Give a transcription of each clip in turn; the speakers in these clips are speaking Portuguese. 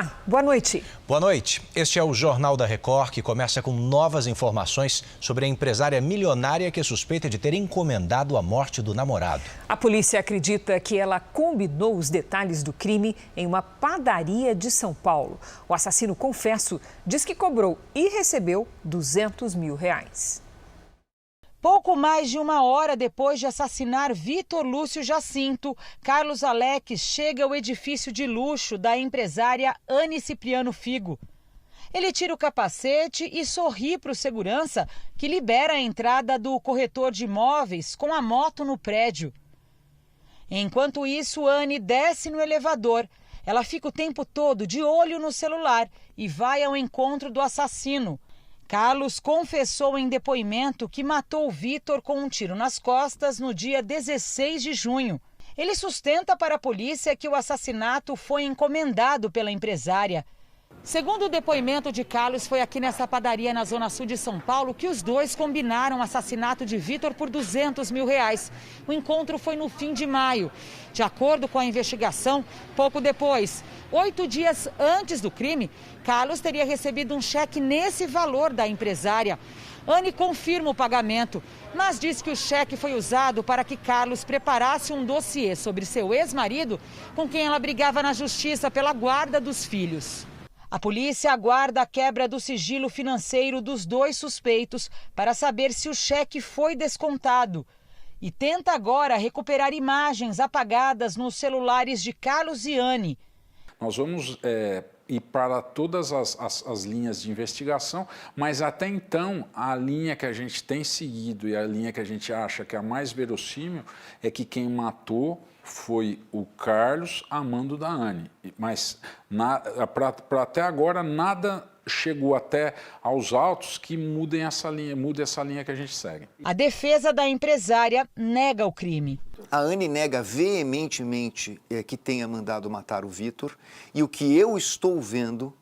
Olá, boa noite. Boa noite. Este é o Jornal da Record, que começa com novas informações sobre a empresária milionária que é suspeita de ter encomendado a morte do namorado. A polícia acredita que ela combinou os detalhes do crime em uma padaria de São Paulo. O assassino, confesso, diz que cobrou e recebeu R$200 mil. Pouco mais de uma hora depois de assassinar Vitor Lúcio Jacinto, Carlos Alex chega ao edifício de luxo da empresária Anne Cipriano Figo. Ele tira o capacete e sorri para o segurança, que libera a entrada do corretor de imóveis com a moto no prédio. Enquanto isso, Anne desce no elevador. Ela fica o tempo todo de olho no celular e vai ao encontro do assassino. Carlos confessou em depoimento que matou Vitor com um tiro nas costas no dia 16 de junho. Ele sustenta para a polícia que o assassinato foi encomendado pela empresária. Segundo o depoimento de Carlos, foi aqui nessa padaria na Zona Sul de São Paulo que os dois combinaram o assassinato de Vitor por R$200 mil. O encontro foi no fim de maio. De acordo com a investigação, pouco depois, 8 dias antes do crime, Carlos teria recebido um cheque nesse valor da empresária. Anne confirma o pagamento, mas diz que o cheque foi usado para que Carlos preparasse um dossiê sobre seu ex-marido, com quem ela brigava na justiça pela guarda dos filhos. A polícia aguarda a quebra do sigilo financeiro dos dois suspeitos para saber se o cheque foi descontado. E tenta agora recuperar imagens apagadas nos celulares de Carlos e Anne. Nós vamos ir para todas as linhas de investigação, mas até então a linha que a gente tem seguido e a linha que a gente acha que é a mais verossímil é que quem matou foi o Carlos a mando da Anne. Mas para até agora nada chegou até aos autos que mude essa linha que a gente segue. A defesa da empresária nega o crime. A Anne nega veementemente que tenha mandado matar o Vitor, e o que eu estou vendo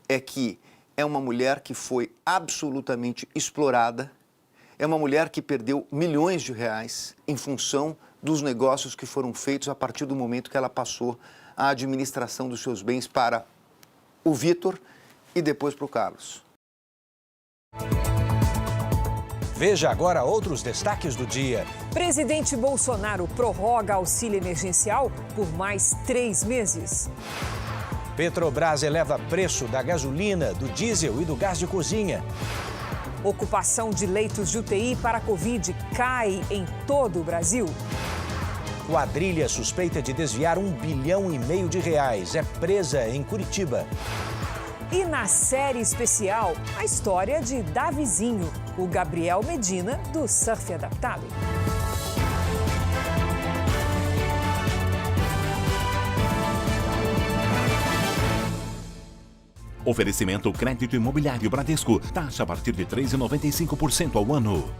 é que é uma mulher que foi absolutamente explorada, é uma mulher que perdeu milhões de reais em função dos negócios que foram feitos a partir do momento que ela passou a administração dos seus bens para o Vitor e depois para o Carlos. Veja agora outros destaques do dia. Presidente Bolsonaro prorroga auxílio emergencial por mais 3 meses. Petrobras eleva preço da gasolina, do diesel e do gás de cozinha. Ocupação de leitos de UTI para Covid cai em todo o Brasil. Quadrilha suspeita de desviar R$1,5 bilhão é presa em Curitiba. E na série especial, a história de Davizinho, o Gabriel Medina do Surf Adaptado. Oferecimento Crédito Imobiliário Bradesco. Taxa a partir de 3,95% ao ano.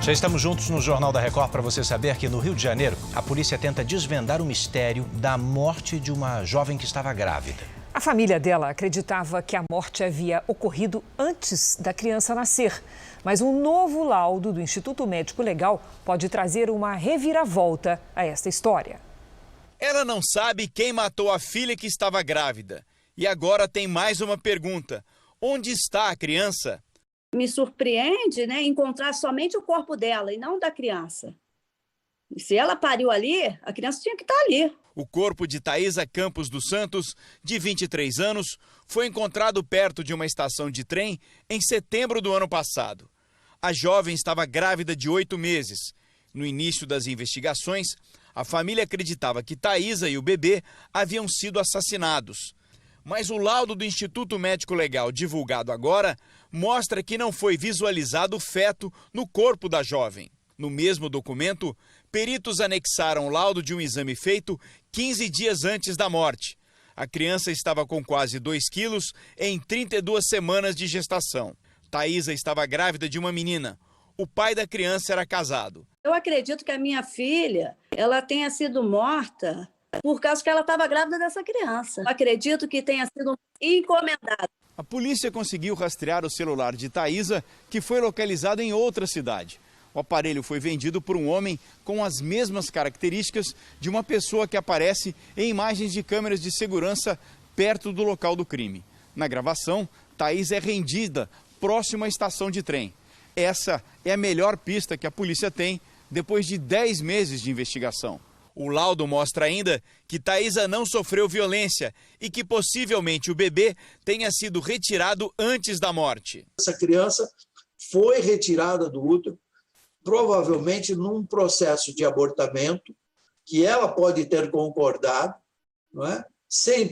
Já estamos juntos no Jornal da Record para você saber que no Rio de Janeiro, a polícia tenta desvendar o mistério da morte de uma jovem que estava grávida. A família dela acreditava que a morte havia ocorrido antes da criança nascer. Mas um novo laudo do Instituto Médico Legal pode trazer uma reviravolta a esta história. Ela não sabe quem matou a filha que estava grávida. E agora tem mais uma pergunta: onde está a criança? Me surpreende, encontrar somente o corpo dela e não da criança. E se ela pariu ali, a criança tinha que estar ali. O corpo de Thaisa Campos dos Santos, de 23 anos, foi encontrado perto de uma estação de trem em setembro do ano passado. A jovem estava grávida de 8 meses. No início das investigações, a família acreditava que Thaisa e o bebê haviam sido assassinados. Mas o laudo do Instituto Médico Legal, divulgado agora, mostra que não foi visualizado o feto no corpo da jovem. No mesmo documento, peritos anexaram o laudo de um exame feito 15 dias antes da morte. A criança estava com quase 2 quilos em 32 semanas de gestação. Thaisa estava grávida de uma menina. O pai da criança era casado. Eu acredito que a minha filha, ela tenha sido morta por causa que ela estava grávida dessa criança. Eu acredito que tenha sido encomendado. A polícia conseguiu rastrear o celular de Thaisa, que foi localizado em outra cidade. O aparelho foi vendido por um homem com as mesmas características de uma pessoa que aparece em imagens de câmeras de segurança perto do local do crime. Na gravação, Thaís é rendida próximo à estação de trem. Essa é a melhor pista que a polícia tem depois de 10 meses de investigação. O laudo mostra ainda que Thaísa não sofreu violência e que possivelmente o bebê tenha sido retirado antes da morte. Essa criança foi retirada do útero, provavelmente num processo de abortamento, que ela pode ter concordado, não é?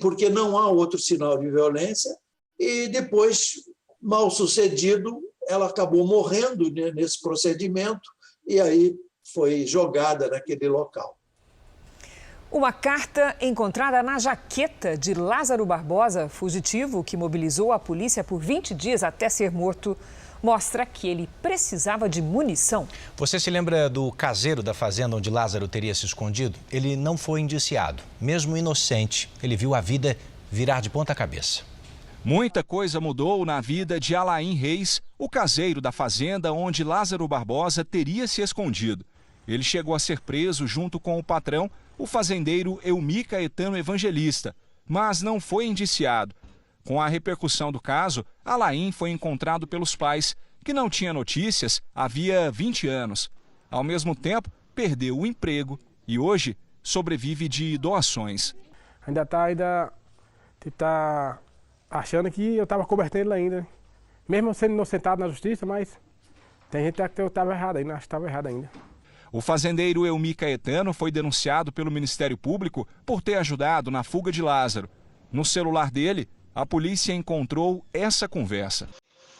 Porque não há outro sinal de violência, e depois, mal sucedido, ela acabou morrendo nesse procedimento e aí foi jogada naquele local. Uma carta encontrada na jaqueta de Lázaro Barbosa, fugitivo que mobilizou a polícia por 20 dias até ser morto, mostra que ele precisava de munição. Você se lembra do caseiro da fazenda onde Lázaro teria se escondido? Ele não foi indiciado. Mesmo inocente, ele viu a vida virar de ponta cabeça. Muita coisa mudou na vida de Alain Reis, o caseiro da fazenda onde Lázaro Barbosa teria se escondido. Ele chegou a ser preso junto com o patrão, o fazendeiro Eumir Caetano Evangelista, mas não foi indiciado. Com a repercussão do caso, Alain foi encontrado pelos pais, que não tinha notícias havia 20 anos. Ao mesmo tempo, perdeu o emprego e hoje sobrevive de doações. Ainda está achando que eu estava cobertando ele ainda. Mesmo sendo inocentado na justiça, mas tem gente que eu estava errado ainda, acho que estava errado ainda. O fazendeiro Eumir Caetano foi denunciado pelo Ministério Público por ter ajudado na fuga de Lázaro. No celular dele, a polícia encontrou essa conversa.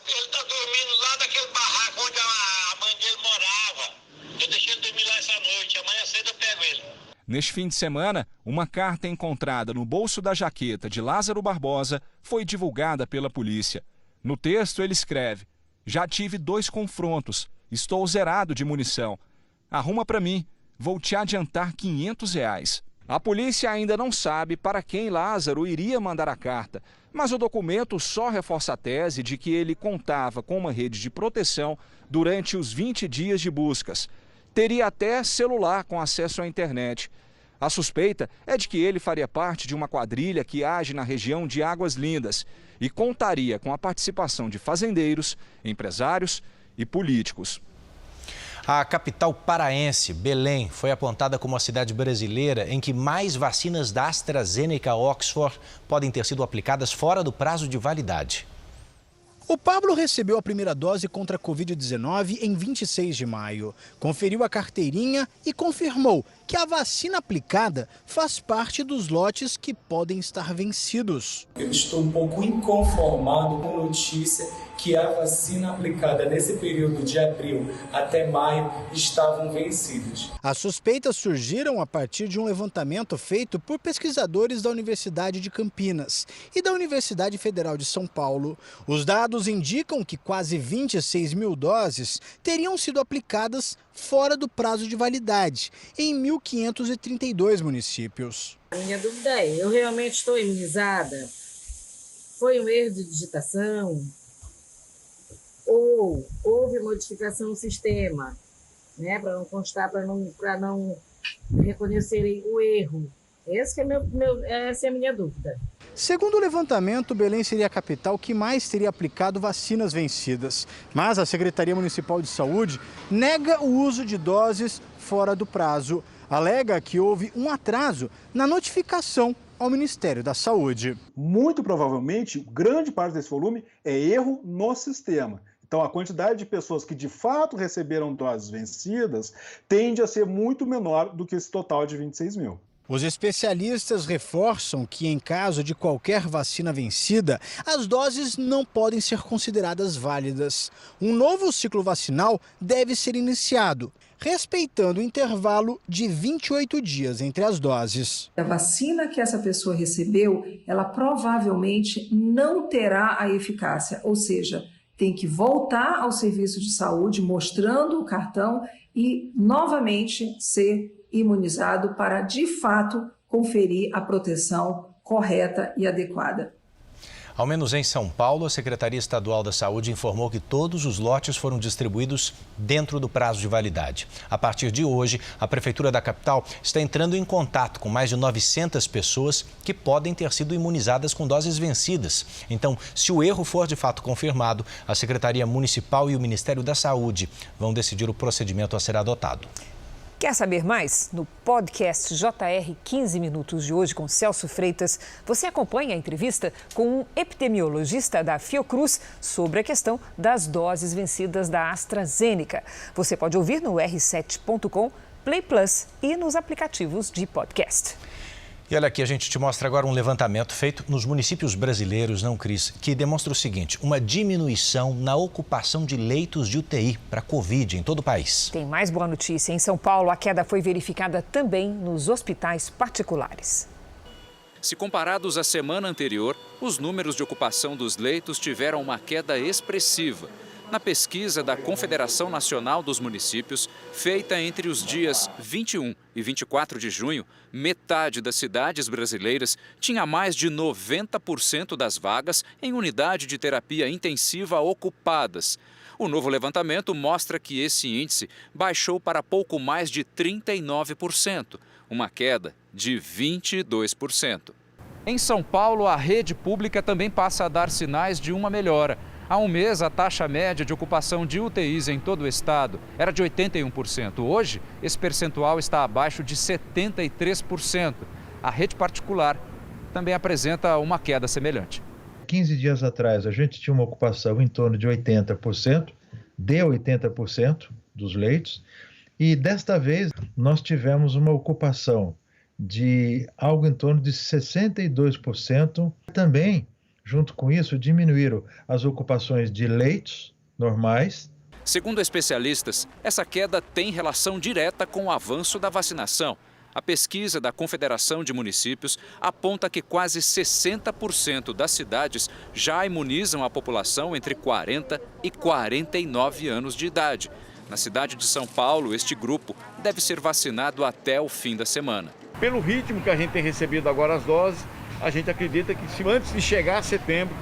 Ele está dormindo lá daquele barraco onde a mãe dele morava. Eu deixei ele dormir lá essa noite, amanhã cedo eu pego ele. Neste fim de semana, uma carta encontrada no bolso da jaqueta de Lázaro Barbosa foi divulgada pela polícia. No texto ele escreve: "Já tive 2 confrontos, estou zerado de munição. Arruma para mim, vou te adiantar R$500. A polícia ainda não sabe para quem Lázaro iria mandar a carta, mas o documento só reforça a tese de que ele contava com uma rede de proteção durante os 20 dias de buscas. Teria até celular com acesso à internet. A suspeita é de que ele faria parte de uma quadrilha que age na região de Águas Lindas e contaria com a participação de fazendeiros, empresários e políticos. A capital paraense, Belém, foi apontada como a cidade brasileira em que mais vacinas da AstraZeneca Oxford podem ter sido aplicadas fora do prazo de validade. O Pablo recebeu a primeira dose contra a Covid-19 em 26 de maio. Conferiu a carteirinha e confirmou que a vacina aplicada faz parte dos lotes que podem estar vencidos. Eu estou um pouco inconformado com a notícia que a vacina aplicada nesse período de abril até maio estavam vencidas. As suspeitas surgiram a partir de um levantamento feito por pesquisadores da Universidade de Campinas e da Universidade Federal de São Paulo. Os dados indicam que quase 26 mil doses teriam sido aplicadas fora do prazo de validade, em 1.532 municípios. A minha dúvida é, eu realmente estou imunizada? Foi um erro de digitação? Ou houve modificação no sistema, né, para não constar, para não reconhecerem o erro? Essa é a minha dúvida. Segundo o levantamento, Belém seria a capital que mais teria aplicado vacinas vencidas. Mas a Secretaria Municipal de Saúde nega o uso de doses fora do prazo. Alega que houve um atraso na notificação ao Ministério da Saúde. Muito provavelmente, grande parte desse volume é erro no sistema. Então, a quantidade de pessoas que de fato receberam doses vencidas tende a ser muito menor do que esse total de 26 mil. Os especialistas reforçam que, em caso de qualquer vacina vencida, as doses não podem ser consideradas válidas. Um novo ciclo vacinal deve ser iniciado, respeitando o intervalo de 28 dias entre as doses. A vacina que essa pessoa recebeu, ela provavelmente não terá a eficácia, ou seja, tem que voltar ao serviço de saúde mostrando o cartão e novamente ser imunizado para, de fato, conferir a proteção correta e adequada. Ao menos em São Paulo, a Secretaria Estadual da Saúde informou que todos os lotes foram distribuídos dentro do prazo de validade. A partir de hoje, a Prefeitura da capital está entrando em contato com mais de 900 pessoas que podem ter sido imunizadas com doses vencidas. Então, se o erro for de fato confirmado, a Secretaria Municipal e o Ministério da Saúde vão decidir o procedimento a ser adotado. Quer saber mais? No podcast JR 15 Minutos de hoje com Celso Freitas, você acompanha a entrevista com um epidemiologista da Fiocruz sobre a questão das doses vencidas da AstraZeneca. Você pode ouvir no r7.com, Play Plus e nos aplicativos de podcast. E olha aqui, a gente te mostra agora um levantamento feito nos municípios brasileiros, não, Cris, que demonstra o seguinte: uma diminuição na ocupação de leitos de UTI para Covid em todo o país. Tem mais boa notícia. Em São Paulo, a queda foi verificada também nos hospitais particulares. Se comparados à semana anterior, os números de ocupação dos leitos tiveram uma queda expressiva. Na pesquisa da Confederação Nacional dos Municípios, feita entre os dias 21 e 24 de junho, metade das cidades brasileiras tinha mais de 90% das vagas em unidade de terapia intensiva ocupadas. O novo levantamento mostra que esse índice baixou para pouco mais de 39%, uma queda de 22%. Em São Paulo, a rede pública também passa a dar sinais de uma melhora. Há um mês, a taxa média de ocupação de UTIs em todo o estado era de 81%. Hoje, esse percentual está abaixo de 73%. A rede particular também apresenta uma queda semelhante. 15 dias atrás, a gente tinha uma ocupação em torno de 80%, de 80% dos leitos, e desta vez nós tivemos uma ocupação de algo em torno de 62%. Também, junto com isso, diminuíram as ocupações de leitos normais. Segundo especialistas, essa queda tem relação direta com o avanço da vacinação. A pesquisa da Confederação de Municípios aponta que quase 60% das cidades já imunizam a população entre 40 e 49 anos de idade. Na cidade de São Paulo, este grupo deve ser vacinado até o fim da semana. Pelo ritmo que a gente tem recebido agora as doses, a gente acredita que se antes de chegar a setembro,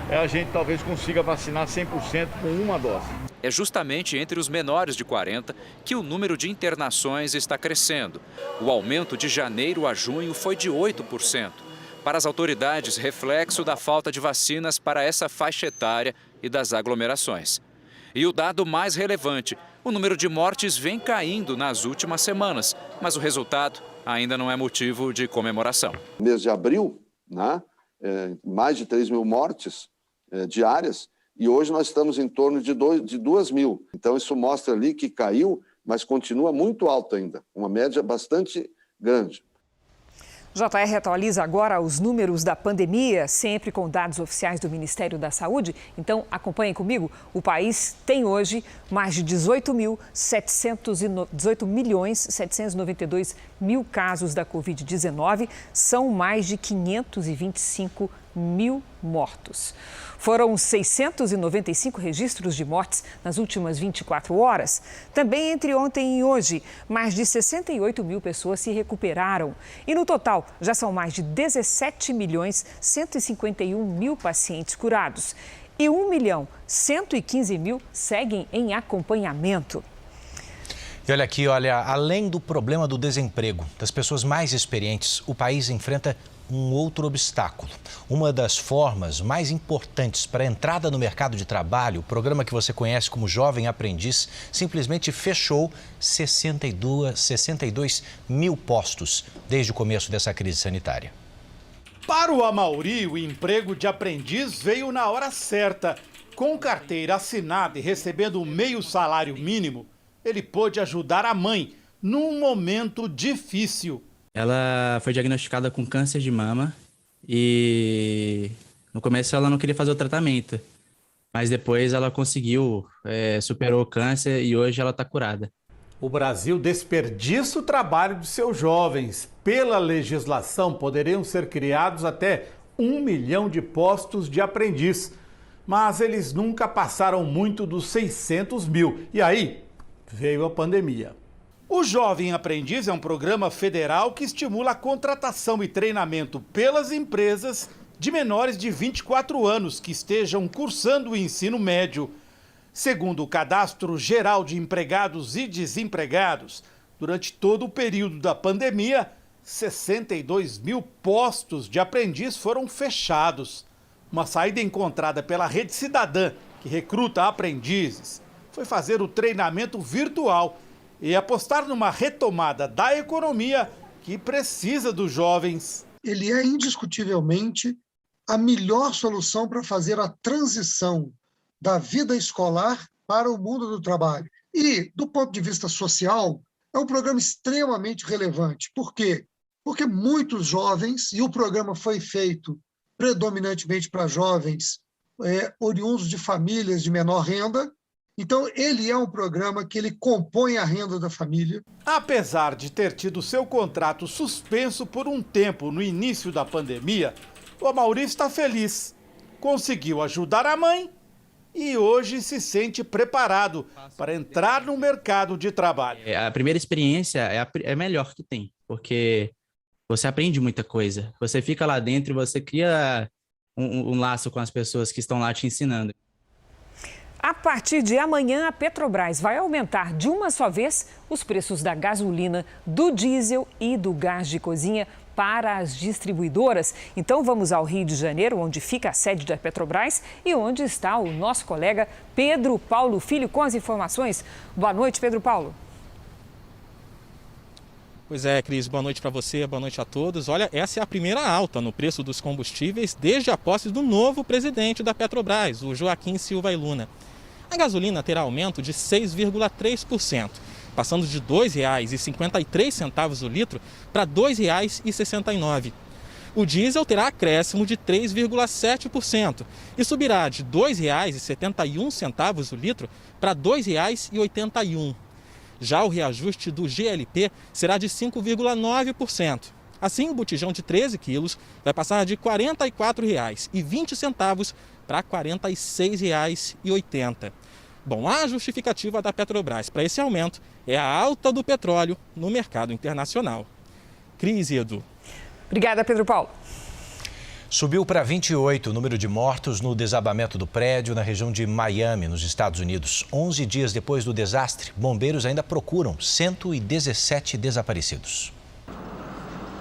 a gente talvez consiga vacinar 100% com uma dose. É justamente entre os menores de 40 que o número de internações está crescendo. O aumento de janeiro a junho foi de 8%. Para as autoridades, reflexo da falta de vacinas para essa faixa etária e das aglomerações. E o dado mais relevante, o número de mortes vem caindo nas últimas semanas, mas o resultado ainda não é motivo de comemoração. Mês de abril, né, mais de 3 mil mortes diárias, e hoje nós estamos em torno de 2 mil. Então isso mostra ali que caiu, mas continua muito alto ainda, uma média bastante grande. JR atualiza agora os números da pandemia, sempre com dados oficiais do Ministério da Saúde. Então, acompanhem comigo. O país tem hoje mais de 18.792.000 casos da Covid-19. São mais de 525 mil mortos. Foram 695 registros de mortes nas últimas 24 horas. Também entre ontem e hoje, mais de 68 mil pessoas se recuperaram. E no total, já são mais de 17.151.000 pacientes curados. E 1.115.000 seguem em acompanhamento. E olha aqui, além do problema do desemprego, das pessoas mais experientes, o país enfrenta um outro obstáculo. Uma das formas mais importantes para a entrada no mercado de trabalho, o programa que você conhece como Jovem Aprendiz, simplesmente fechou 62 mil postos desde o começo dessa crise sanitária. Para o Amauri, o emprego de aprendiz veio na hora certa. Com carteira assinada e recebendo o meio salário mínimo, ele pôde ajudar a mãe num momento difícil. Ela foi diagnosticada com câncer de mama e no começo ela não queria fazer o tratamento, mas depois ela conseguiu, superou o câncer e hoje ela está curada. O Brasil desperdiça o trabalho de seus jovens. Pela legislação, poderiam ser criados até 1 milhão de postos de aprendiz, mas eles nunca passaram muito dos 600 mil. E aí veio a pandemia. O Jovem Aprendiz é um programa federal que estimula a contratação e treinamento pelas empresas de menores de 24 anos que estejam cursando o ensino médio. Segundo o Cadastro Geral de Empregados e Desempregados, durante todo o período da pandemia, 62 mil postos de aprendiz foram fechados. Uma saída encontrada pela Rede Cidadã, que recruta aprendizes, foi fazer o treinamento virtual e apostar numa retomada da economia que precisa dos jovens. Ele é indiscutivelmente a melhor solução para fazer a transição da vida escolar para o mundo do trabalho. E, do ponto de vista social, é um programa extremamente relevante. Por quê? Porque muitos jovens, e o programa foi feito predominantemente para jovens oriundos de famílias de menor renda, então ele é um programa que ele compõe a renda da família. Apesar de ter tido seu contrato suspenso por um tempo no início da pandemia, o Amaury está feliz. Conseguiu ajudar a mãe e hoje se sente preparado para entrar no mercado de trabalho. A primeira experiência é a melhor que tem, porque você aprende muita coisa. Você fica lá dentro e você cria um laço com as pessoas que estão lá te ensinando. A partir de amanhã, a Petrobras vai aumentar de uma só vez os preços da gasolina, do diesel e do gás de cozinha para as distribuidoras. Então vamos ao Rio de Janeiro, onde fica a sede da Petrobras e onde está o nosso colega Pedro Paulo Filho com as informações. Boa noite, Pedro Paulo. Pois é, Cris, boa noite para você, boa noite a todos. Olha, essa é a primeira alta no preço dos combustíveis desde a posse do novo presidente da Petrobras, o Joaquim Silva e Luna. A gasolina terá aumento de 6,3%, passando de R$ 2,53 o litro para R$ 2,69. O diesel terá acréscimo de 3,7% e subirá de R$ 2,71 o litro para R$ 2,81. Já o reajuste do GLP será de 5,9%. Assim, o botijão de 13 quilos vai passar de R$ 44,20 para R$ 46,80. Bom, a justificativa da Petrobras para esse aumento é a alta do petróleo no mercado internacional. Cris e Edu. Obrigada, Pedro Paulo. Subiu para 28 o número de mortos no desabamento do prédio na região de Miami, nos Estados Unidos. 11 dias depois do desastre, bombeiros ainda procuram 117 desaparecidos.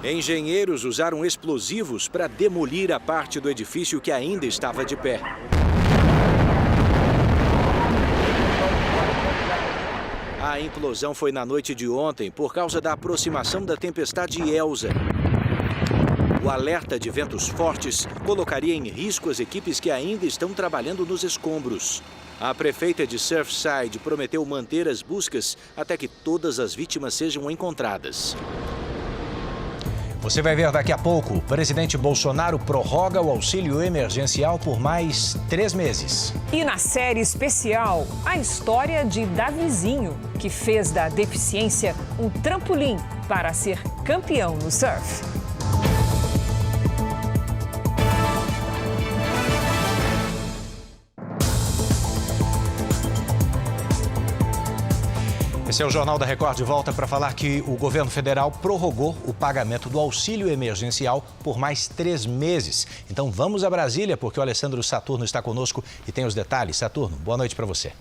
Engenheiros usaram explosivos para demolir a parte do edifício que ainda estava de pé. A implosão foi na noite de ontem por causa da aproximação da tempestade Elsa. O alerta de ventos fortes colocaria em risco as equipes que ainda estão trabalhando nos escombros. A prefeita de Surfside prometeu manter as buscas até que todas as vítimas sejam encontradas. Você vai ver daqui a pouco, o presidente Bolsonaro prorroga o auxílio emergencial por mais 3 meses. E na série especial, a história de Davizinho, que fez da deficiência um trampolim para ser campeão no surf. Esse é o Jornal da Record de volta para falar que o governo federal prorrogou o pagamento do auxílio emergencial por mais 3 meses. Então vamos a Brasília, porque o Alessandro Saturno está conosco e tem os detalhes. Saturno, boa noite para você.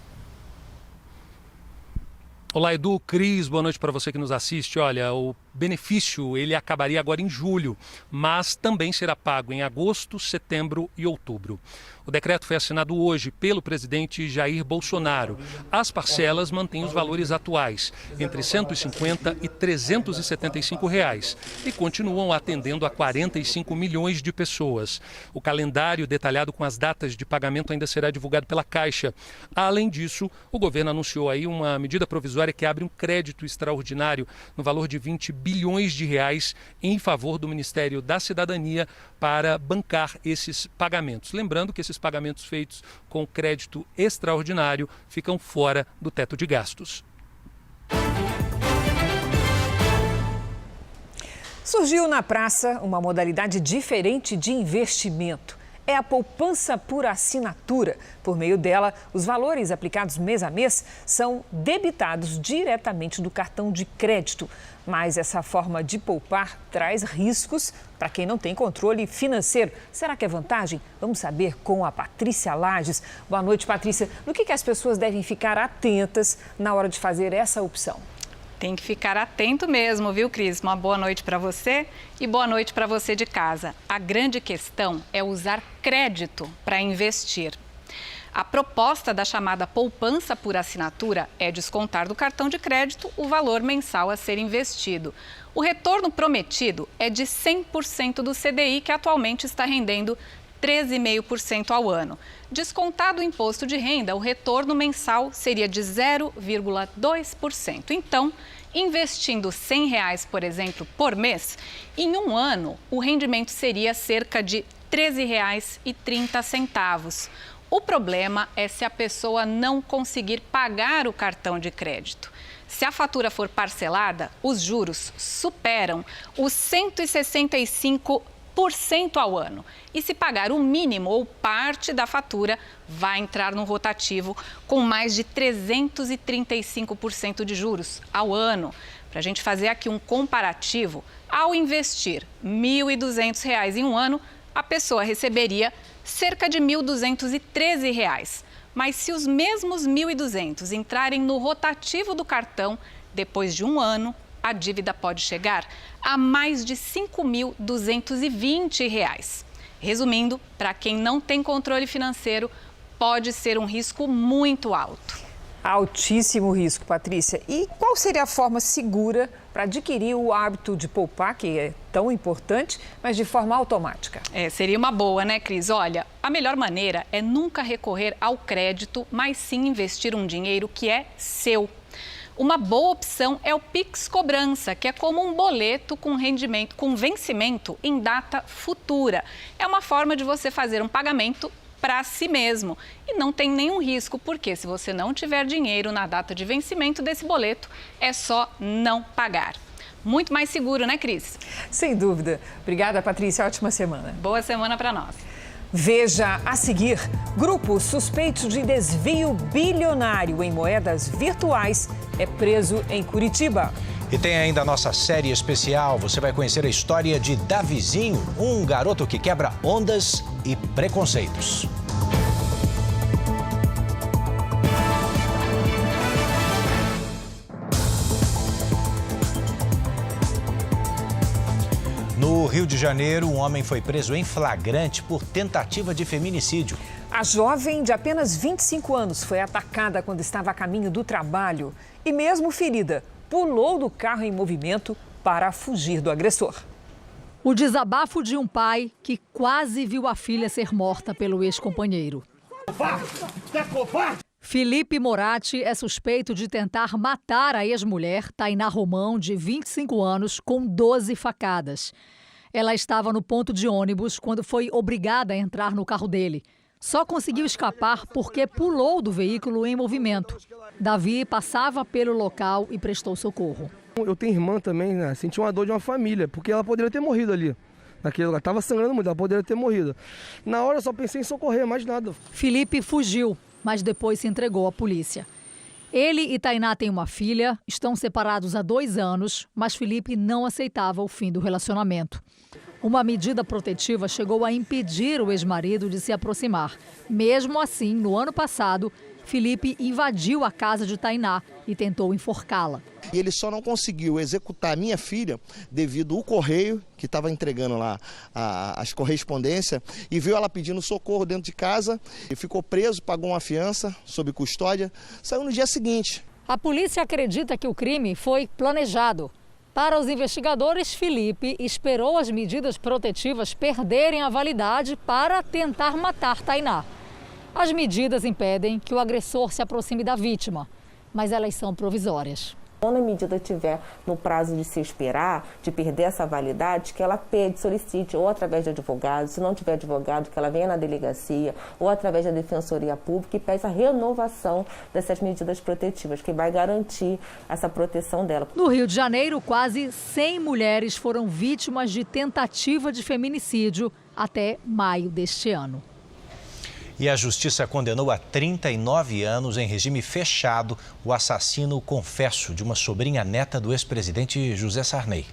Olá, Edu, Cris, boa noite para você que nos assiste. Olha, o benefício ele acabaria agora em julho, mas também será pago em agosto, setembro e outubro. O decreto foi assinado hoje pelo presidente Jair Bolsonaro. As parcelas mantêm os valores atuais, entre R$ 150 e R$ 375, e continuam atendendo a 45 milhões de pessoas. O calendário detalhado com as datas de pagamento ainda será divulgado pela Caixa. Além disso, o governo anunciou aí uma medida provisória que abre um crédito extraordinário no valor de 20 bilhões de reais em favor do Ministério da Cidadania para bancar esses pagamentos. Lembrando que esses pagamentos feitos com crédito extraordinário ficam fora do teto de gastos. Surgiu na praça uma modalidade diferente de investimento. é a poupança por assinatura. Por meio dela, os valores aplicados mês a mês são debitados diretamente do cartão de crédito. Mas essa forma de poupar traz riscos para quem não tem controle financeiro. Será que é vantagem? Vamos saber com a Patrícia Lages. Boa noite, Patrícia. No que as pessoas devem ficar atentas na hora de fazer essa opção? Tem que ficar atento mesmo, viu, Cris? Uma boa noite para você e boa noite para você de casa. A grande questão é usar crédito para investir. A proposta da chamada poupança por assinatura é descontar do cartão de crédito o valor mensal a ser investido. O retorno prometido é de 100% do CDI, que atualmente está rendendo 13,5% ao ano. Descontado o imposto de renda, o retorno mensal seria de 0,2%. Então, investindo R$ 100, por exemplo, por mês, em um ano, o rendimento seria cerca de R$ 13,30. O problema é se a pessoa não conseguir pagar o cartão de crédito. Se a fatura for parcelada, os juros superam os 165% ao ano. E se pagar o mínimo ou parte da fatura, vai entrar no rotativo com mais de 335% de juros ao ano. Para a gente fazer aqui um comparativo, ao investir R$ 1.200 em um ano, a pessoa receberia cerca de R$ 1.213. Mas se os mesmos 1.200 entrarem no rotativo do cartão, depois de um ano, a dívida pode chegar a mais de R$ 5.220. Resumindo, para quem não tem controle financeiro, pode ser um risco muito alto. Altíssimo risco, Patrícia. E qual seria a forma segura para adquirir o hábito de poupar, que é tão importante, mas de forma automática? Seria uma boa, né, Cris? Olha, a melhor maneira é nunca recorrer ao crédito, mas sim investir um dinheiro que é seu. Uma boa opção é o Pix Cobrança, que é como um boleto com rendimento, com vencimento em data futura. É uma forma de você fazer um pagamento para si mesmo e não tem nenhum risco, porque se você não tiver dinheiro na data de vencimento desse boleto, é só não pagar. Muito mais seguro, né, Cris? Sem dúvida. Obrigada, Patrícia. Ótima semana. Boa semana para nós. Veja a seguir: grupo suspeito de desvio bilionário em moedas virtuais é preso em Curitiba. E tem ainda a nossa série especial. Você vai conhecer a história de Davizinho, um garoto que quebra ondas e preconceitos. No Rio de Janeiro, um homem foi preso em flagrante por tentativa de feminicídio. A jovem de apenas 25 anos foi atacada quando estava a caminho do trabalho e, mesmo ferida, pulou do carro em movimento para fugir do agressor. O desabafo de um pai que quase viu a filha ser morta pelo ex-companheiro. Felipe Moratti é suspeito de tentar matar a ex-mulher, Tainá Romão, de 25 anos, com 12 facadas. Ela estava no ponto de ônibus quando foi obrigada a entrar no carro dele. Só conseguiu escapar porque pulou do veículo em movimento. Davi passava pelo local e prestou socorro. Eu tenho irmã também, né? Senti uma dor de uma família, porque ela poderia ter morrido ali. Naquele lugar, estava sangrando muito, ela poderia ter morrido. Na hora eu só pensei em socorrer, mais nada. Felipe fugiu, mas depois se entregou à polícia. Ele e Tainá têm uma filha, estão separados há 2 anos, mas Felipe não aceitava o fim do relacionamento. Uma medida protetiva chegou a impedir o ex-marido de se aproximar. Mesmo assim, no ano passado, Felipe invadiu a casa de Tainá e tentou enforcá-la. E ele só não conseguiu executar a minha filha devido ao correio, que estava entregando lá as correspondências, e viu ela pedindo socorro dentro de casa. Ele ficou preso, pagou uma fiança sob custódia, saiu no dia seguinte. A polícia acredita que o crime foi planejado. Para os investigadores, Felipe esperou as medidas protetivas perderem a validade para tentar matar Tainá. As medidas impedem que o agressor se aproxime da vítima, mas elas são provisórias. Quando a medida estiver no prazo de se esperar, de perder essa validade, que ela solicite ou através de advogado, se não tiver advogado, que ela venha na delegacia ou através da Defensoria Pública e peça a renovação dessas medidas protetivas, que vai garantir essa proteção dela. No Rio de Janeiro, quase 100 mulheres foram vítimas de tentativa de feminicídio até maio deste ano. E a Justiça condenou a 39 anos em regime fechado o assassino confesso de uma sobrinha neta do ex-presidente José Sarney.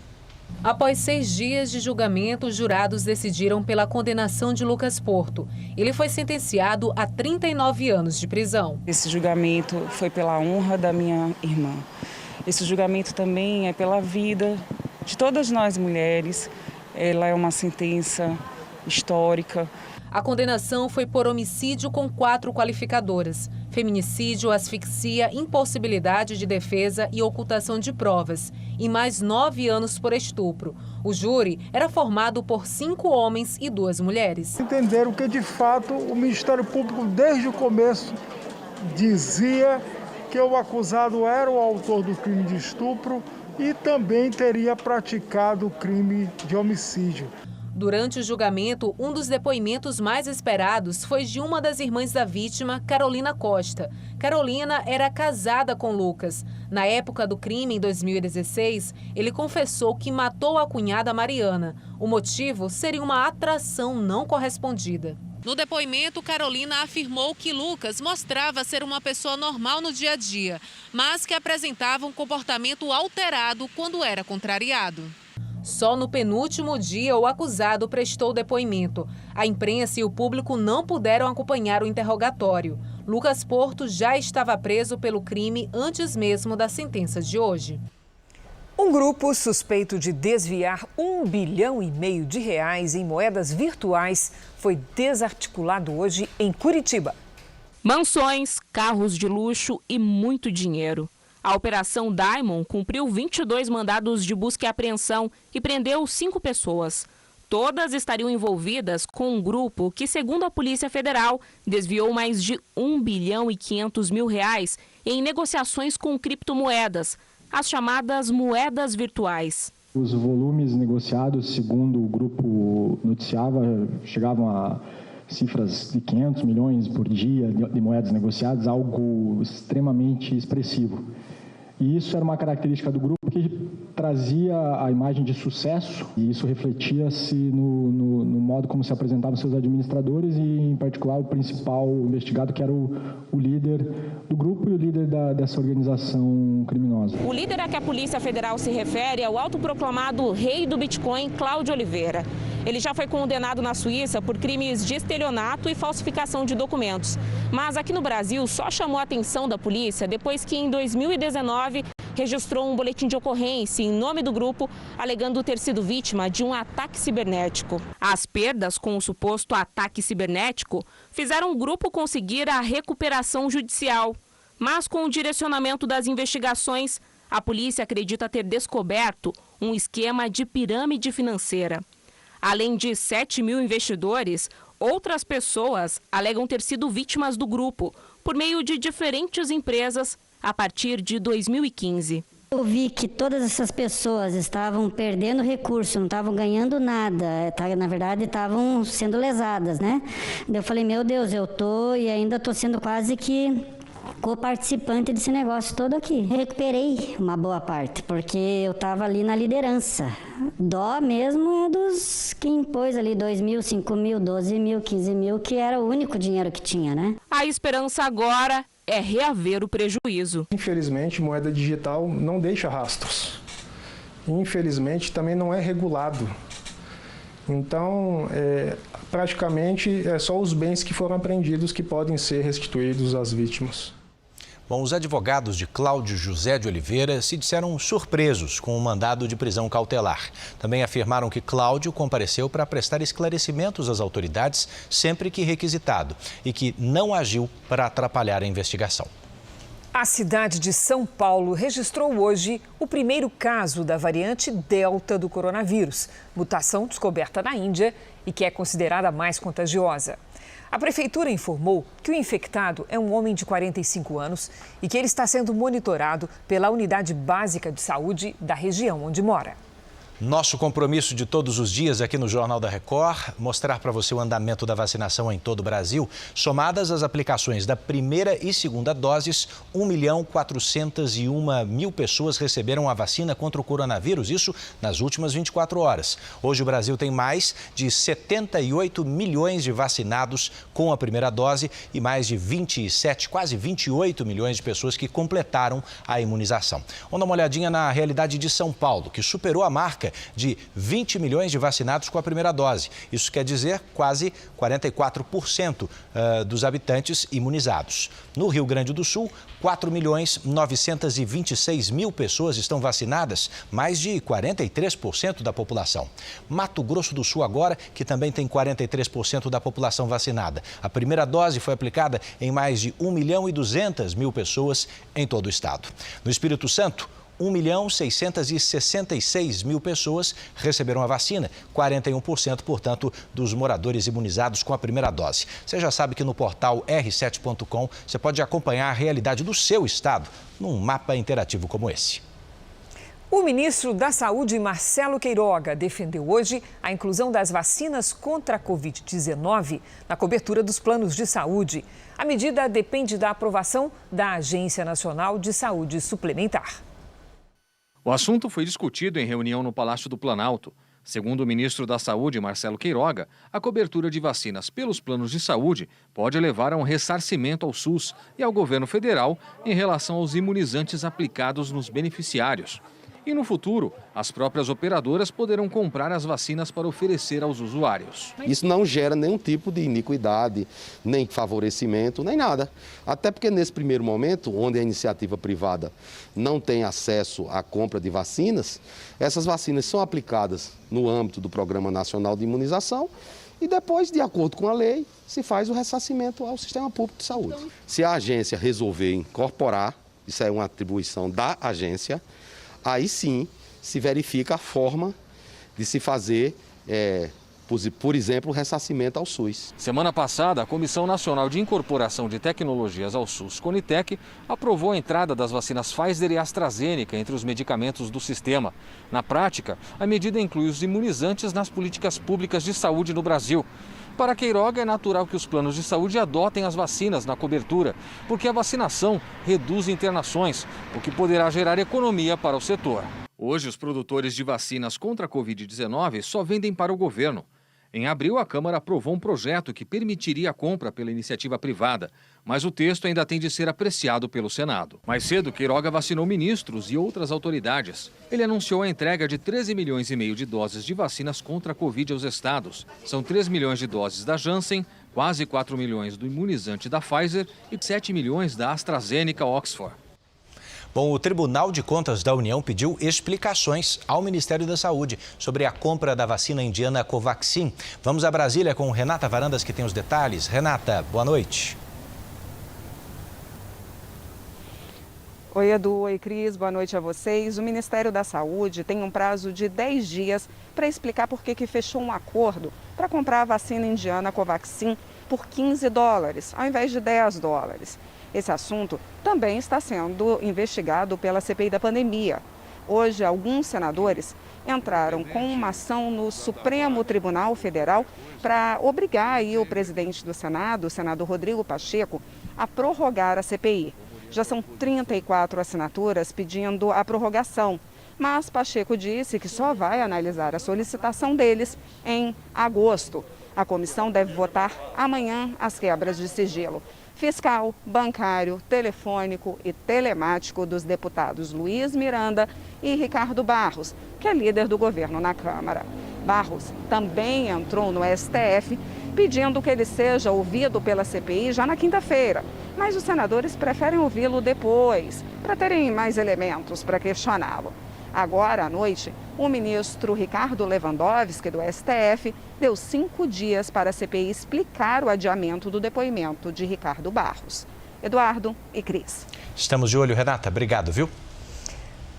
Após 6 dias de julgamento, os jurados decidiram pela condenação de Lucas Porto. Ele foi sentenciado a 39 anos de prisão. Esse julgamento foi pela honra da minha irmã. Esse julgamento também é pela vida de todas nós mulheres. Ela é uma sentença histórica. A condenação foi por homicídio com 4 qualificadoras: feminicídio, asfixia, impossibilidade de defesa e ocultação de provas, e mais 9 anos por estupro. O júri era formado por 5 homens e 2 mulheres. Entenderam que, de fato, o Ministério Público, desde o começo, dizia que o acusado era o autor do crime de estupro e também teria praticado o crime de homicídio. Durante o julgamento, um dos depoimentos mais esperados foi de uma das irmãs da vítima, Carolina Costa. Carolina era casada com Lucas. Na época do crime, em 2016, ele confessou que matou a cunhada Mariana. O motivo seria uma atração não correspondida. No depoimento, Carolina afirmou que Lucas mostrava ser uma pessoa normal no dia a dia, mas que apresentava um comportamento alterado quando era contrariado. Só no penúltimo dia, o acusado prestou depoimento. A imprensa e o público não puderam acompanhar o interrogatório. Lucas Porto já estava preso pelo crime antes mesmo da sentença de hoje. Um grupo suspeito de desviar R$1,5 bilhão de reais em moedas virtuais foi desarticulado hoje em Curitiba. Mansões, carros de luxo e muito dinheiro. A Operação Diamond cumpriu 22 mandados de busca e apreensão e prendeu 5 pessoas. Todas estariam envolvidas com um grupo que, segundo a Polícia Federal, desviou mais de R$1,5 bilhão em negociações com criptomoedas, as chamadas moedas virtuais. Os volumes negociados, segundo o grupo noticiava, chegavam a cifras de 500 milhões por dia de moedas negociadas, algo extremamente expressivo. E isso era uma característica do grupo que trazia a imagem de sucesso, e isso refletia-se no modo como se apresentavam seus administradores e, em particular, o principal investigado, que era o líder do grupo e o líder dessa organização criminosa. O líder a que a Polícia Federal se refere é o autoproclamado rei do Bitcoin, Cláudio Oliveira. Ele já foi condenado na Suíça por crimes de estelionato e falsificação de documentos. Mas aqui no Brasil só chamou a atenção da polícia depois que, em 2019, registrou um boletim de ocorrência em nome do grupo, alegando ter sido vítima de um ataque cibernético. As perdas com o suposto ataque cibernético fizeram o grupo conseguir a recuperação judicial. Mas com o direcionamento das investigações, a polícia acredita ter descoberto um esquema de pirâmide financeira. Além de 7 mil investidores, outras pessoas alegam ter sido vítimas do grupo por meio de diferentes empresas a partir de 2015. Eu vi que todas essas pessoas estavam perdendo recurso, não estavam ganhando nada, na verdade estavam sendo lesadas, né? Eu falei, meu Deus, ainda estou sendo quase que co-participante desse negócio todo aqui. Recuperei uma boa parte, porque eu estava ali na liderança. Dó mesmo é dos que impôs ali 2 mil, 5 mil, 12 mil, 15 mil, que era o único dinheiro que tinha, né? A esperança agora é reaver o prejuízo. Infelizmente, moeda digital não deixa rastros. Infelizmente, também não é regulado. Então, praticamente, é só os bens que foram apreendidos que podem ser restituídos às vítimas. Bom, os advogados de Cláudio José de Oliveira se disseram surpresos com o mandado de prisão cautelar. Também afirmaram que Cláudio compareceu para prestar esclarecimentos às autoridades sempre que requisitado e que não agiu para atrapalhar a investigação. A cidade de São Paulo registrou hoje o primeiro caso da variante Delta do coronavírus, mutação descoberta na Índia e que é considerada mais contagiosa. A prefeitura informou que o infectado é um homem de 45 anos e que ele está sendo monitorado pela unidade básica de saúde da região onde mora. Nosso compromisso de todos os dias aqui no Jornal da Record, mostrar para você o andamento da vacinação em todo o Brasil. Somadas as aplicações da primeira e segunda doses, 1.401.000 pessoas receberam a vacina contra o coronavírus, isso nas últimas 24 horas. Hoje o Brasil tem mais de 78 milhões de vacinados com a primeira dose e mais de 27, quase 28 milhões de pessoas que completaram a imunização. Vamos dar uma olhadinha na realidade de São Paulo, que superou a marca de 20 milhões de vacinados com a primeira dose. Isso quer dizer quase 44% dos habitantes imunizados. No Rio Grande do Sul, 4.926.000 pessoas estão vacinadas, mais de 43% da população. Mato Grosso do Sul agora, que também tem 43% da população vacinada. A primeira dose foi aplicada em mais de 1.200.000 pessoas em todo o estado. No Espírito Santo, 1.666.000 pessoas receberam a vacina, 41%, portanto, dos moradores imunizados com a primeira dose. Você já sabe que no portal r7.com você pode acompanhar a realidade do seu estado num mapa interativo como esse. O ministro da Saúde, Marcelo Queiroga, defendeu hoje a inclusão das vacinas contra a Covid-19 na cobertura dos planos de saúde. A medida depende da aprovação da Agência Nacional de Saúde Suplementar. O assunto foi discutido em reunião no Palácio do Planalto. Segundo o ministro da Saúde, Marcelo Queiroga, a cobertura de vacinas pelos planos de saúde pode levar a um ressarcimento ao SUS e ao governo federal em relação aos imunizantes aplicados nos beneficiários. E no futuro, as próprias operadoras poderão comprar as vacinas para oferecer aos usuários. Isso não gera nenhum tipo de iniquidade, nem favorecimento, nem nada. Até porque nesse primeiro momento, onde a iniciativa privada não tem acesso à compra de vacinas, essas vacinas são aplicadas no âmbito do Programa Nacional de Imunização e depois, de acordo com a lei, se faz o ressarcimento ao Sistema Público de Saúde. Se a agência resolver incorporar, isso é uma atribuição da agência, aí sim se verifica a forma de se fazer, por exemplo, o ressarcimento ao SUS. Semana passada, a Comissão Nacional de Incorporação de Tecnologias ao SUS, Conitec, aprovou a entrada das vacinas Pfizer e AstraZeneca entre os medicamentos do sistema. Na prática, a medida inclui os imunizantes nas políticas públicas de saúde no Brasil. Para Queiroga, é natural que os planos de saúde adotem as vacinas na cobertura, porque a vacinação reduz internações, o que poderá gerar economia para o setor. Hoje, os produtores de vacinas contra a Covid-19 só vendem para o governo. Em abril, a Câmara aprovou um projeto que permitiria a compra pela iniciativa privada, mas o texto ainda tem de ser apreciado pelo Senado. Mais cedo, Queiroga vacinou ministros e outras autoridades. Ele anunciou a entrega de 13 milhões e meio de doses de vacinas contra a Covid aos estados. São 3 milhões de doses da Janssen, quase 4 milhões do imunizante da Pfizer e 7 milhões da AstraZeneca Oxford. Bom, o Tribunal de Contas da União pediu explicações ao Ministério da Saúde sobre a compra da vacina indiana Covaxin. Vamos a Brasília com Renata Varandas, que tem os detalhes. Renata, boa noite. Oi, Edu. Oi, Cris. Boa noite a vocês. O Ministério da Saúde tem um prazo de 10 dias para explicar por que fechou um acordo para comprar a vacina indiana Covaxin por $15, ao invés de $10. Esse assunto também está sendo investigado pela CPI da pandemia. Hoje, alguns senadores entraram com uma ação no Supremo Tribunal Federal para obrigar aí o presidente do Senado, o senador Rodrigo Pacheco, a prorrogar a CPI. Já são 34 assinaturas pedindo a prorrogação, mas Pacheco disse que só vai analisar a solicitação deles em agosto. A comissão deve votar amanhã as quebras de sigilo fiscal, bancário, telefônico e telemático dos deputados Luiz Miranda e Ricardo Barros, que é líder do governo na Câmara. Barros também entrou no STF pedindo que ele seja ouvido pela CPI já na quinta-feira, mas os senadores preferem ouvi-lo depois, para terem mais elementos para questioná-lo. Agora à noite, o ministro Ricardo Lewandowski, do STF, deu 5 dias para a CPI explicar o adiamento do depoimento de Ricardo Barros. Eduardo e Cris. Estamos de olho, Renata. Obrigado, viu?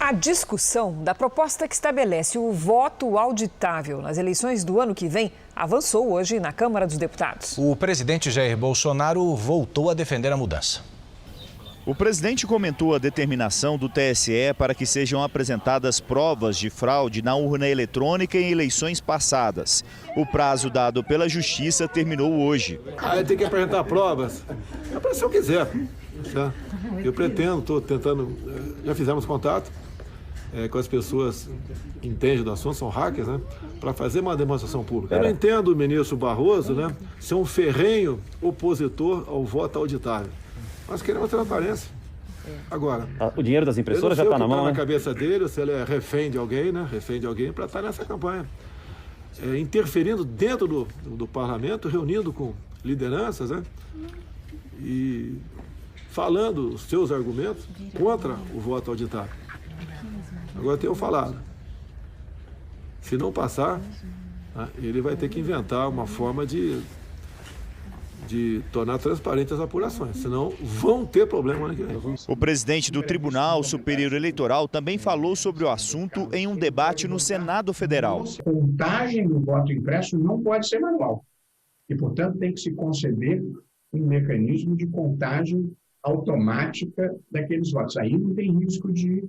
A discussão da proposta que estabelece o voto auditável nas eleições do ano que vem avançou hoje na Câmara dos Deputados. O presidente Jair Bolsonaro voltou a defender a mudança. O presidente comentou a determinação do TSE para que sejam apresentadas provas de fraude na urna eletrônica em eleições passadas. O prazo dado pela Justiça terminou hoje. Tem que apresentar provas. Se eu quiser. Eu pretendo, estou tentando, já fizemos contato com as pessoas que entendem do assunto, são hackers, né? Para fazer uma demonstração pública. Eu não entendo o ministro Barroso, né? Ser um ferrenho opositor ao voto auditável. Nós queremos transparência. Agora, o dinheiro das impressoras já está na mão, na cabeça dele, se ele é refém de alguém, né? Refém de alguém para estar nessa campanha. Interferindo dentro do parlamento, reunindo com lideranças, né? E falando os seus argumentos contra o voto auditável. Agora tenho falado, se não passar, ele vai ter que inventar uma forma de tornar transparentes as apurações, senão vão ter problema ano que vem. O presidente do Tribunal Superior Eleitoral também falou sobre o assunto em um debate no Senado Federal. A contagem do voto impresso não pode ser manual e, portanto, tem que se conceber um mecanismo de contagem automática daqueles votos. Aí não tem risco de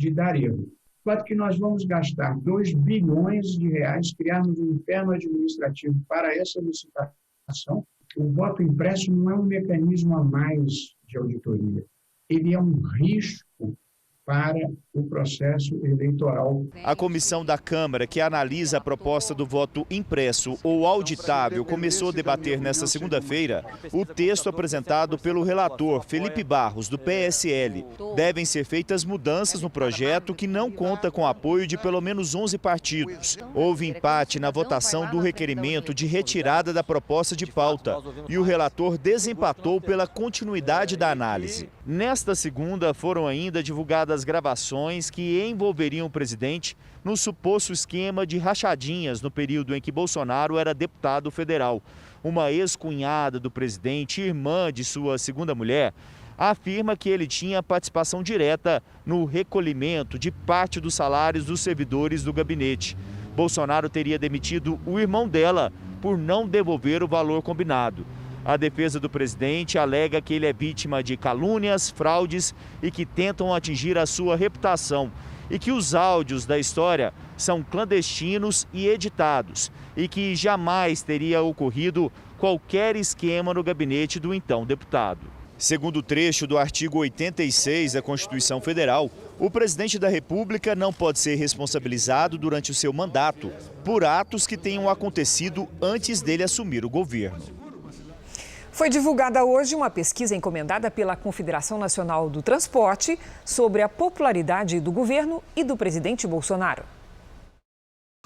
dar erro. Quanto que nós vamos gastar 2 bilhões de reais, criarmos um inferno administrativo para essa licitação. O voto impresso não é um mecanismo a mais de auditoria. Ele é um risco para o processo eleitoral. A comissão da Câmara, que analisa a proposta do voto impresso ou auditável, começou a debater nesta segunda-feira o texto apresentado pelo relator Felipe Barros, do PSL. Devem ser feitas mudanças no projeto, que não conta com apoio de pelo menos 11 partidos. Houve empate na votação do requerimento de retirada da proposta de pauta e o relator desempatou pela continuidade da análise. Nesta segunda, foram ainda divulgadas gravações que envolveriam o presidente no suposto esquema de rachadinhas no período em que Bolsonaro era deputado federal. Uma ex-cunhada do presidente, irmã de sua segunda mulher, afirma que ele tinha participação direta no recolhimento de parte dos salários dos servidores do gabinete. Bolsonaro teria demitido o irmão dela por não devolver o valor combinado. A defesa do presidente alega que ele é vítima de calúnias, fraudes e que tentam atingir a sua reputação, e que os áudios da história são clandestinos e editados, e que jamais teria ocorrido qualquer esquema no gabinete do então deputado. Segundo o trecho do artigo 86 da Constituição Federal, o presidente da República não pode ser responsabilizado durante o seu mandato por atos que tenham acontecido antes dele assumir o governo. Foi divulgada hoje uma pesquisa encomendada pela Confederação Nacional do Transporte sobre a popularidade do governo e do presidente Bolsonaro.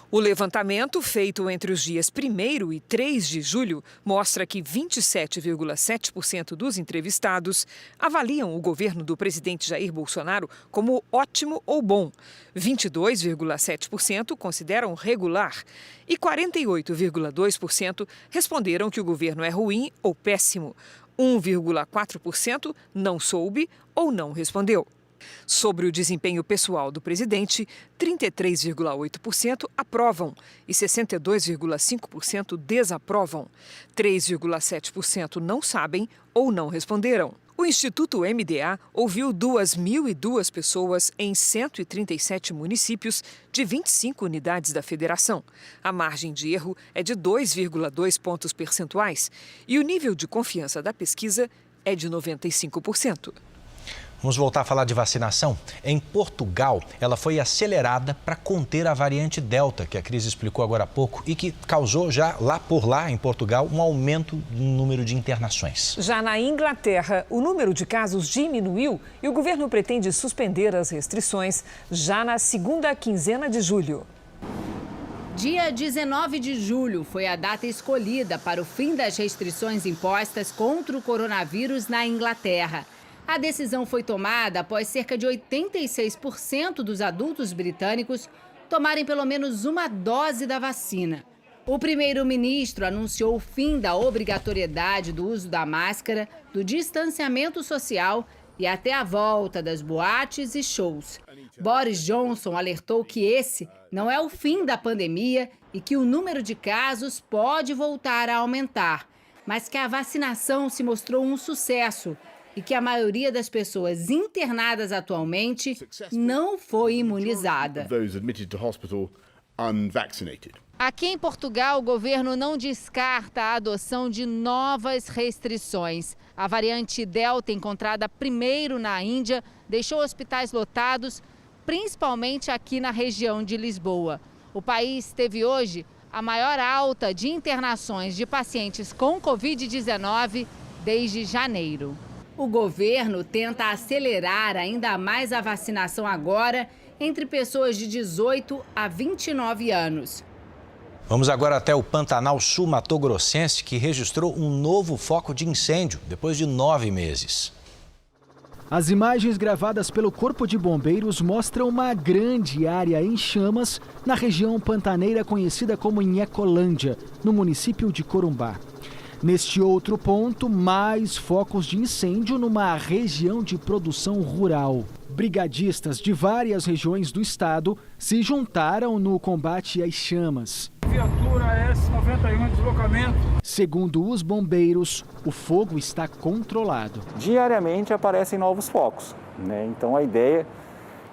O levantamento, feito entre os dias 1º e 3 de julho, mostra que 27,7% dos entrevistados avaliam o governo do presidente Jair Bolsonaro como ótimo ou bom, 22,7% consideram regular e 48,2% responderam que o governo é ruim ou péssimo, 1,4% não soube ou não respondeu. Sobre o desempenho pessoal do presidente, 33,8% aprovam e 62,5% desaprovam. 3,7% não sabem ou não responderam. O Instituto MDA ouviu 2.002 pessoas em 137 municípios de 25 unidades da federação. A margem de erro é de 2,2 pontos percentuais e o nível de confiança da pesquisa é de 95%. Vamos voltar a falar de vacinação. Em Portugal, ela foi acelerada para conter a variante Delta, que a Cris explicou agora há pouco, e que causou já por lá, em Portugal, um aumento no número de internações. Já na Inglaterra, o número de casos diminuiu e o governo pretende suspender as restrições já na segunda quinzena de julho. Dia 19 de julho foi a data escolhida para o fim das restrições impostas contra o coronavírus na Inglaterra. A decisão foi tomada após cerca de 86% dos adultos britânicos tomarem pelo menos uma dose da vacina. O primeiro-ministro anunciou o fim da obrigatoriedade do uso da máscara, do distanciamento social e até a volta das boates e shows. Boris Johnson alertou que esse não é o fim da pandemia e que o número de casos pode voltar a aumentar, mas que a vacinação se mostrou um sucesso e que a maioria das pessoas internadas atualmente não foi imunizada. Aqui em Portugal, o governo não descarta a adoção de novas restrições. A variante Delta, encontrada primeiro na Índia, deixou hospitais lotados, principalmente aqui na região de Lisboa. O país teve hoje a maior alta de internações de pacientes com Covid-19 desde janeiro. O governo tenta acelerar ainda mais a vacinação agora entre pessoas de 18 a 29 anos. Vamos agora até o Pantanal Sul-Mato-Grossense, que registrou um novo foco de incêndio depois de 9 meses. As imagens gravadas pelo Corpo de Bombeiros mostram uma grande área em chamas na região pantaneira conhecida como Inhecolândia, no município de Corumbá. Neste outro ponto, mais focos de incêndio numa região de produção rural. Brigadistas de várias regiões do estado se juntaram no combate às chamas. Viatura S91 deslocamento. Segundo os bombeiros, o fogo está controlado. Diariamente aparecem novos focos, né? Então a ideia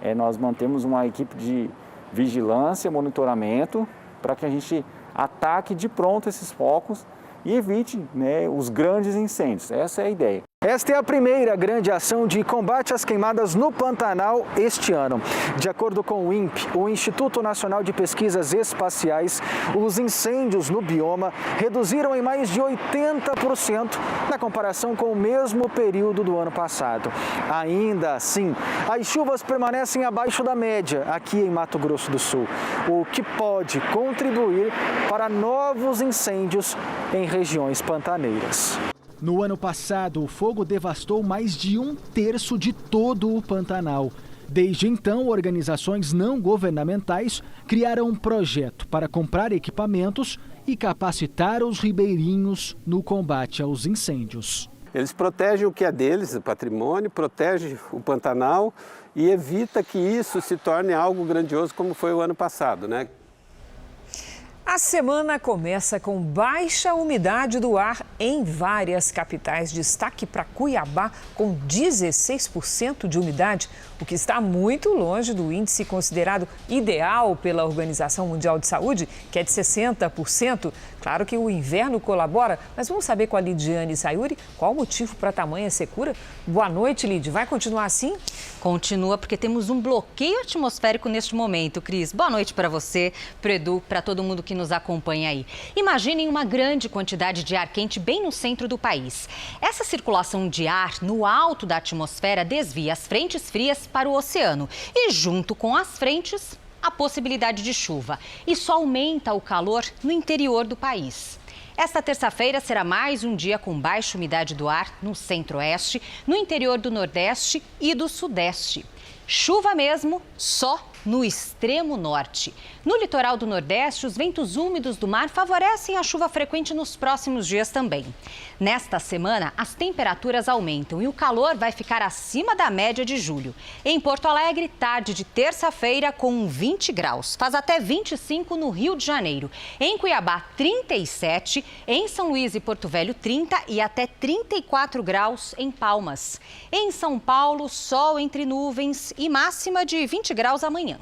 é nós mantemos uma equipe de vigilância, monitoramento, para que a gente ataque de pronto esses focos e evite, né, os grandes incêndios. Essa é a ideia. Esta é a primeira grande ação de combate às queimadas no Pantanal este ano. De acordo com o INPE, o Instituto Nacional de Pesquisas Espaciais, os incêndios no bioma reduziram em mais de 80% na comparação com o mesmo período do ano passado. Ainda assim, as chuvas permanecem abaixo da média aqui em Mato Grosso do Sul, o que pode contribuir para novos incêndios em regiões pantaneiras. No ano passado, o fogo devastou mais de 1/3 de todo o Pantanal. Desde então, organizações não governamentais criaram um projeto para comprar equipamentos e capacitar os ribeirinhos no combate aos incêndios. Eles protegem o que é deles, o patrimônio, protegem o Pantanal e evita que isso se torne algo grandioso como foi o ano passado, né? A semana começa com baixa umidade do ar em várias capitais. Destaque para Cuiabá, com 16% de umidade, o que está muito longe do índice considerado ideal pela Organização Mundial de Saúde, que é de 60%. Claro que o inverno colabora, mas vamos saber com a Lidiane Sayuri qual o motivo para tamanha secura. Boa noite, Lid. Vai continuar assim? Continua, porque temos um bloqueio atmosférico neste momento, Cris. Boa noite para você, para o Edu, para todo mundo que nos acompanha aí. Imaginem uma grande quantidade de ar quente bem no centro do país. Essa circulação de ar no alto da atmosfera desvia as frentes frias para o oceano e, junto com as frentes, a possibilidade de chuva. Isso aumenta o calor no interior do país. Esta terça-feira será mais um dia com baixa umidade do ar no centro-oeste, no interior do nordeste e do sudeste. Chuva mesmo só no extremo norte. No litoral do Nordeste, os ventos úmidos do mar favorecem a chuva frequente nos próximos dias também. Nesta semana, as temperaturas aumentam e o calor vai ficar acima da média de julho. Em Porto Alegre, tarde de terça-feira com 20 graus. Faz até 25 no Rio de Janeiro. Em Cuiabá, 37. Em São Luís e Porto Velho, 30 e até 34 graus em Palmas. Em São Paulo, sol entre nuvens e máxima de 20 graus amanhã.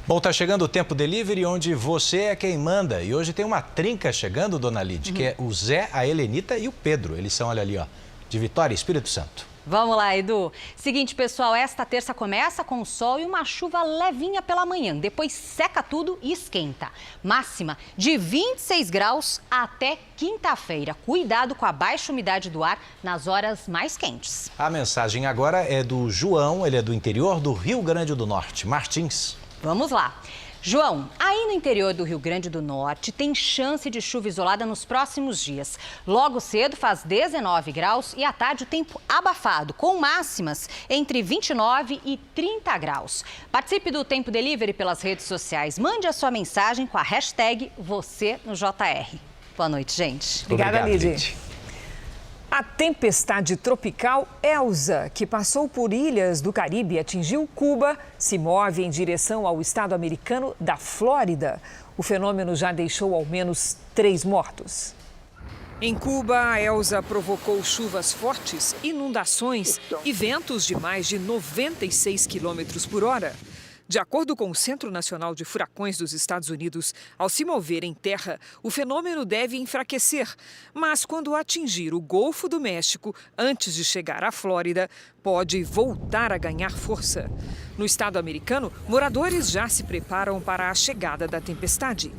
Bom, tá chegando o Tempo Delivery, onde você é quem manda. E hoje tem uma trinca chegando, dona Lid, que é o Zé, a Helenita e o Pedro. Eles são, olha ali, ó, de Vitória, Espírito Santo. Vamos lá, Edu. Seguinte, pessoal, esta terça começa com o sol e uma chuva levinha pela manhã. Depois seca tudo e esquenta. Máxima de 26 graus até quinta-feira. Cuidado com a baixa umidade do ar nas horas mais quentes. A mensagem agora é do João, ele é do interior do Rio Grande do Norte. Martins. Vamos lá. João, aí no interior do Rio Grande do Norte tem chance de chuva isolada nos próximos dias. Logo cedo faz 19 graus e à tarde o tempo abafado, com máximas entre 29 e 30 graus. Participe do Tempo Delivery pelas redes sociais. Mande a sua mensagem com a hashtag #VocêNoJR. Boa noite, gente. Obrigada, Lidy. A tempestade tropical Elsa, que passou por ilhas do Caribe e atingiu Cuba, se move em direção ao estado americano da Flórida. O fenômeno já deixou ao menos 3 mortos. Em Cuba, a Elsa provocou chuvas fortes, inundações e ventos de mais de 96 quilômetros por hora. De acordo com o Centro Nacional de Furacões dos Estados Unidos, ao se mover em terra, o fenômeno deve enfraquecer. Mas quando atingir o Golfo do México, antes de chegar à Flórida, pode voltar a ganhar força. No estado americano, moradores já se preparam para a chegada da tempestade.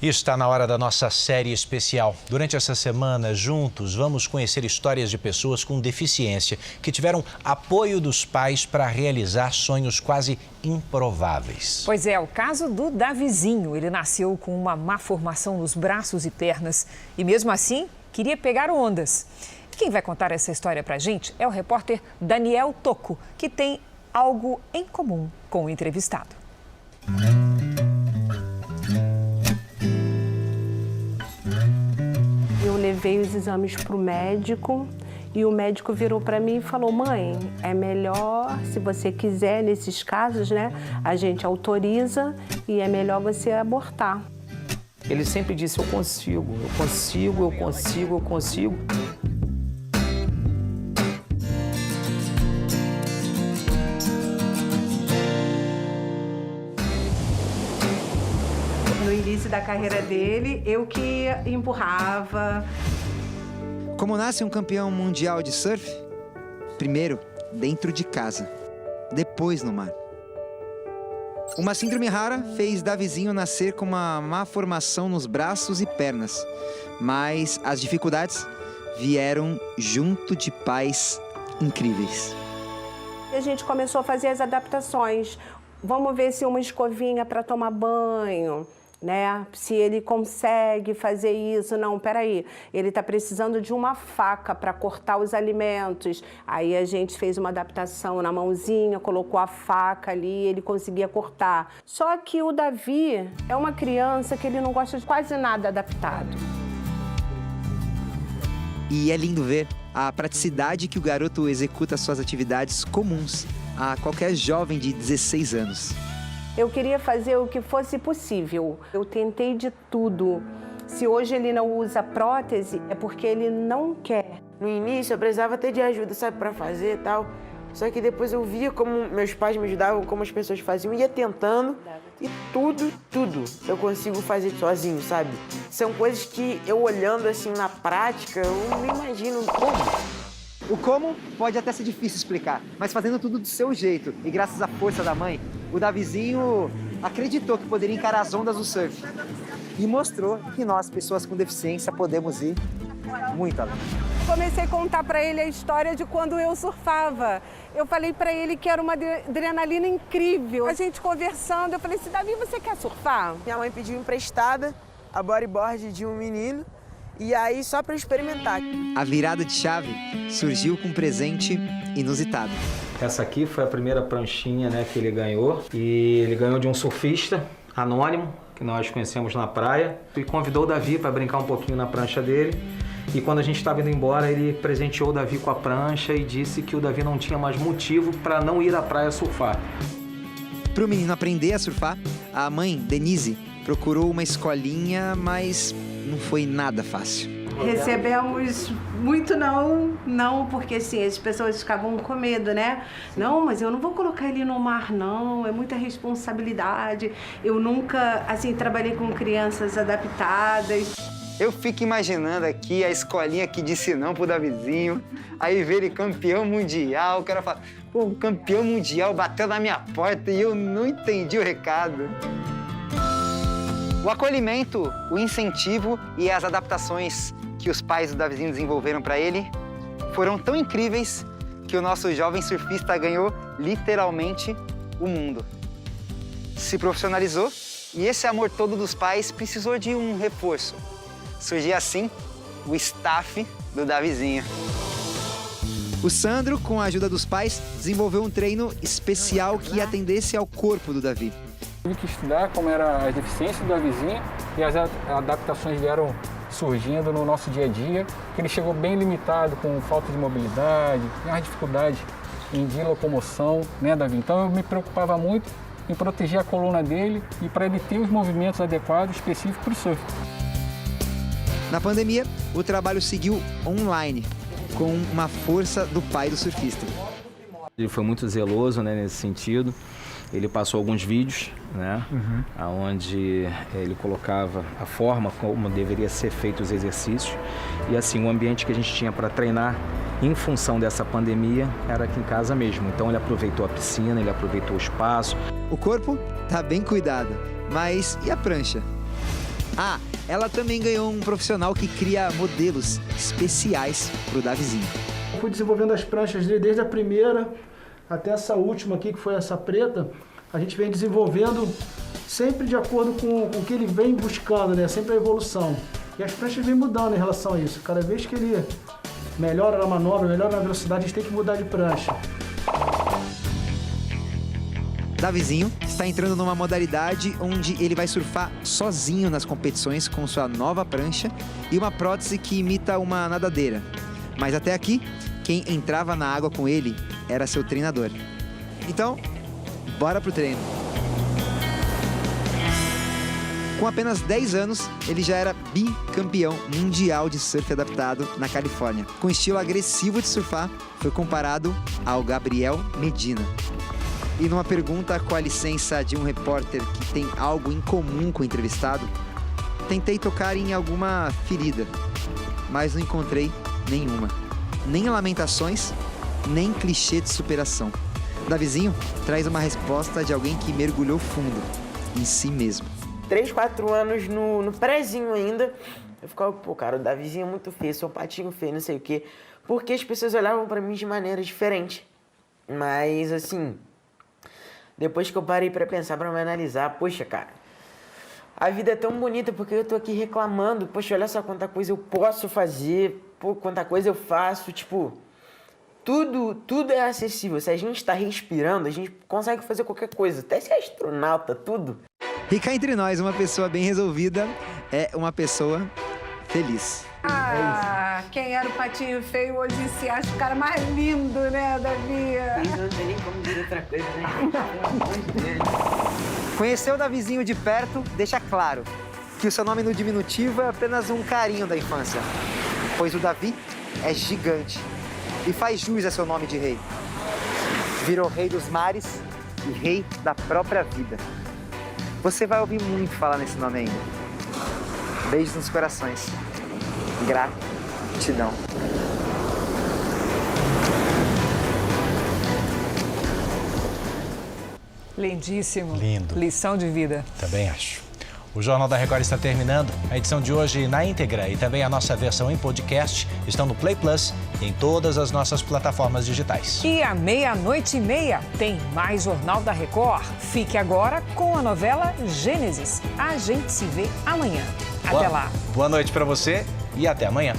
E está na hora da nossa série especial. Durante essa semana, juntos, vamos conhecer histórias de pessoas com deficiência que tiveram apoio dos pais para realizar sonhos quase improváveis. Pois é, o caso do Davizinho. Ele nasceu com uma má formação nos braços e pernas e, mesmo assim, queria pegar ondas. Quem vai contar essa história para a gente é o repórter Daniel Tocco, que tem algo em comum com o entrevistado. Eu levei os exames para o médico e o médico virou para mim e falou: mãe, é melhor, se você quiser, nesses casos, né, a gente autoriza e é melhor você abortar. Ele sempre disse: eu consigo, eu consigo, eu consigo, eu consigo. No início da carreira dele, eu que empurrava. Como nasce um campeão mundial de surf? Primeiro, dentro de casa. Depois, no mar. Uma síndrome rara fez Davizinho nascer com uma má formação nos braços e pernas. Mas as dificuldades vieram junto de pais incríveis. A gente começou a fazer as adaptações. Vamos ver se uma escovinha para tomar banho, né? Se ele consegue fazer isso. Não, peraí, ele está precisando de uma faca para cortar os alimentos. Aí a gente fez uma adaptação na mãozinha, colocou a faca ali, ele conseguia cortar. Só que o Davi é uma criança que ele não gosta de quase nada adaptado. E é lindo ver a praticidade que o garoto executa suas atividades comuns a qualquer jovem de 16 anos. Eu queria fazer o que fosse possível. Eu tentei de tudo. Se hoje ele não usa prótese, é porque ele não quer. No início eu precisava até de ajuda, sabe, para fazer e tal. Só que depois eu via como meus pais me ajudavam, como as pessoas faziam, ia tentando. E tudo eu consigo fazer sozinho, sabe? São coisas que eu olhando assim na prática, eu não imagino como. O como pode até ser difícil explicar, mas fazendo tudo do seu jeito e graças à força da mãe, o Davizinho acreditou que poderia encarar as ondas do surf e mostrou que nós, pessoas com deficiência, podemos ir muito além. Comecei a contar para ele a história de quando eu surfava. Eu falei para ele que era uma adrenalina incrível. A gente conversando, eu falei assim: Davi, você quer surfar? Minha mãe pediu emprestada a bodyboard de um menino. E aí, só para experimentar. A virada de chave surgiu com um presente inusitado. Essa aqui foi a primeira pranchinha, né, que ele ganhou. E ele ganhou de um surfista anônimo, que nós conhecemos na praia. E convidou o Davi para brincar um pouquinho na prancha dele. E quando a gente estava indo embora, ele presenteou o Davi com a prancha e disse que o Davi não tinha mais motivo para não ir à praia surfar. Para o menino aprender a surfar, a mãe, Denise, procurou uma escolinha, mas não foi nada fácil. Recebemos muito não, porque assim, as pessoas ficavam com medo, né? Não, mas eu não vou colocar ele no mar, não, é muita responsabilidade. Eu nunca, assim, trabalhei com crianças adaptadas. Eu fico imaginando aqui a escolinha que disse não pro Davizinho, aí vê ele campeão mundial, o cara fala: pô, o campeão mundial bateu na minha porta e eu não entendi o recado. O acolhimento, o incentivo e as adaptações que os pais do Davizinho desenvolveram para ele foram tão incríveis que o nosso jovem surfista ganhou literalmente o mundo. Se profissionalizou e esse amor todo dos pais precisou de um reforço. Surgiu assim o staff do Davizinho. O Sandro, com a ajuda dos pais, desenvolveu um treino especial que atendesse ao corpo do Davi. Tive que estudar como era a deficiência do Davizinho e as adaptações vieram surgindo no nosso dia a dia. Ele chegou bem limitado, com falta de mobilidade, mais dificuldade de locomoção, né, Davi? Então eu me preocupava muito em proteger a coluna dele e para ele ter os movimentos adequados, específicos para o surf. Na pandemia, o trabalho seguiu online, com uma força do pai do surfista. Ele foi muito zeloso, né, nesse sentido. Ele passou alguns vídeos, né, onde ele colocava a forma como deveria ser feito os exercícios. E assim, o ambiente que a gente tinha para treinar em função dessa pandemia era aqui em casa mesmo. Então ele aproveitou a piscina, ele aproveitou o espaço. O corpo tá bem cuidado, mas e a prancha? Ah, ela também ganhou um profissional que cria modelos especiais pro Davizinho. Eu fui desenvolvendo as pranchas dele desde a primeira até essa última aqui, que foi essa preta. A gente vem desenvolvendo sempre de acordo com o que ele vem buscando, né? Sempre a evolução. E as pranchas vêm mudando em relação a isso. Cada vez que ele melhora na manobra, melhora na velocidade, a gente tem que mudar de prancha. Davizinho está entrando numa modalidade onde ele vai surfar sozinho nas competições com sua nova prancha e uma prótese que imita uma nadadeira. Mas até aqui, quem entrava na água com ele era seu treinador. Então, bora pro treino. Com apenas 10 anos, ele já era bicampeão mundial de surf adaptado na Califórnia. Com estilo agressivo de surfar, foi comparado ao Gabriel Medina. E numa pergunta com a licença de um repórter que tem algo em comum com o entrevistado, tentei tocar em alguma ferida, mas não encontrei nenhuma. Nem lamentações, nem clichê de superação. Davizinho traz uma resposta de alguém que mergulhou fundo em si mesmo. 3, 4 anos no prézinho ainda, eu ficava, pô, cara, o Davizinho é muito feio, seu patinho feio, não sei o quê. Porque as pessoas olhavam pra mim de maneira diferente. Mas, assim, depois que eu parei pra pensar, pra me analisar, poxa, cara, a vida é tão bonita porque eu tô aqui reclamando. Poxa, olha só quanta coisa eu posso fazer, pô, quanta coisa eu faço, tipo, tudo é acessível. Se a gente tá respirando, a gente consegue fazer qualquer coisa, até ser astronauta, tudo. E cá entre nós, uma pessoa bem resolvida é uma pessoa feliz. Ah, quem era o patinho feio hoje se acha o cara mais lindo, né, Davi? Não tem nem como dizer outra coisa, né? Conhecer o Davizinho de perto deixa claro que o seu nome no diminutivo é apenas um carinho da infância, pois o Davi é gigante e faz jus a seu nome de rei. Virou rei dos mares e rei da própria vida. Você vai ouvir muito falar nesse nome ainda. Beijos nos corações. Gratidão. Lindíssimo. Lindo. Lição de vida. Também acho. O Jornal da Record está terminando. A edição de hoje na íntegra e também a nossa versão em podcast estão no Play Plus e em todas as nossas plataformas digitais. E à 00:30 tem mais Jornal da Record. Fique agora com a novela Gênesis. A gente se vê amanhã. Até lá. Boa noite para você e até amanhã.